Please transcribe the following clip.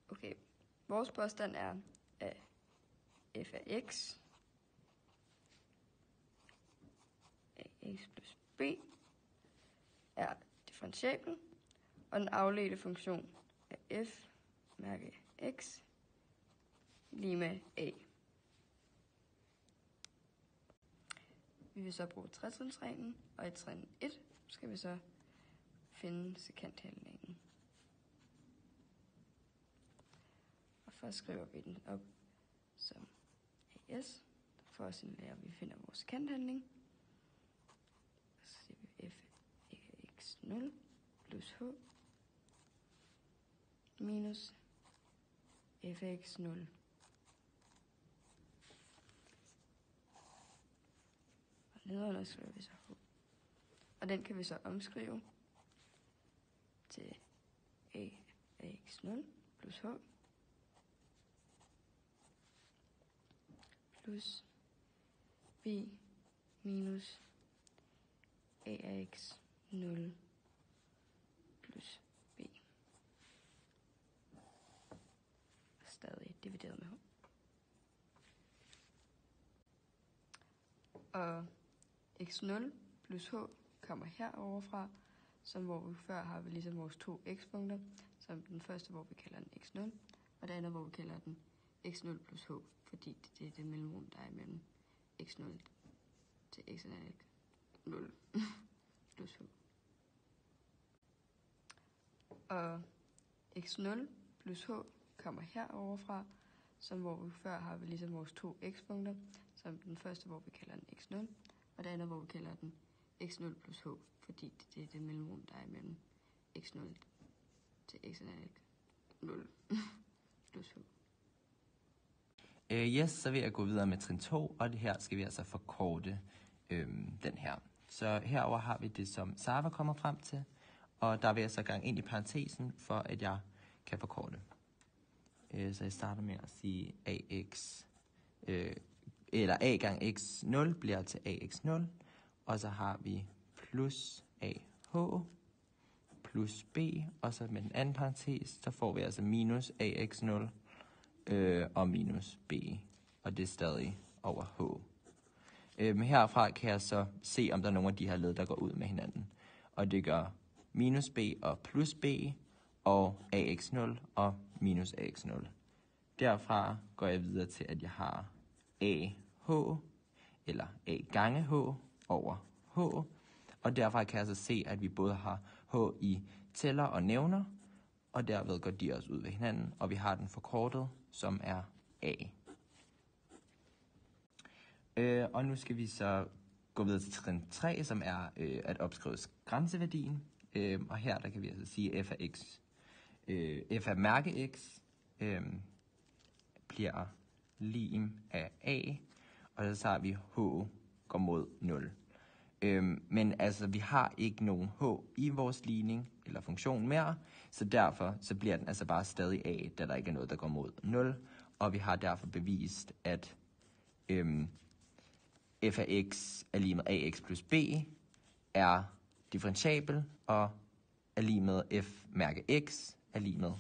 Okay, vores påstand er, at f af x plus b er differentiabel, og den afledte funktion af f mærke x lige med a. Vi vil så bruge tretrinsreglen, og i trin 1 skal vi så finde sekanthandlingen. Og først skriver vi den op som as, for at signalere, at vi finder vores sekanthandling. Så siger vi f af x0 plus h minus f af x0. Og nedenunder skriver vi så h. Og den kan vi så omskrive til a af x0 plus h plus b minus a af x0 plus b. Stadig divideret med h. Og x0 plus h kommer herover fra, som hvor vi før har vi ligesom vores to x-punkter, som den første, hvor vi kalder den x0, og det andet, hvor vi kalder den x0 plus h, fordi det er det mellemrum, der er imellem x0 til x0 plus h. Og x0 plus h kommer herover fra, som hvor vi før har vi ligesom vores to x-punkter, som den første, hvor vi kalder den x0, og det andet, hvor vi kalder den x0 plus h, fordi det er det mellemrum, der er imellem x0 til x0 plus h. Yes, så vil jeg gå videre med trin 2, og det her skal vi altså forkorte den her. Så herover har vi det, som Sara kommer frem til, og der vil jeg så gang ind i parentesen, for at jeg kan forkorte. Så jeg starter med at sige ax, eller a gang x0 bliver til ax0, og så har vi plus ah plus b, og så med den anden parentes, så får vi altså minus ax0 og minus b, og det er stadig over h. Herfra kan jeg så se, om der er nogle af de her led, der går ud med hinanden. Og det gør minus b og plus b, og ax0 og minus ax0. Derfra går jeg videre til, at jeg har ah, eller a gange h over h. Og derfra kan jeg så se, at vi både har h i tæller og nævner, og derved går de også ud ved hinanden, og vi har den forkortet, som er a. Og nu skal vi så gå videre til trin 3, som er at opskrive grænseværdien. Og her der kan vi altså sige, at f af x, f af mærke x, bliver lim af a, og så har vi h går mod 0. Men altså, vi har ikke nogen h i vores ligning eller funktion mere, så derfor så bliver den altså bare stadig a, da der ikke er noget, der går mod 0. Og vi har derfor bevist, at f af x er lige med ax plus b er differentiabel, og er lige med f mærke x er lige med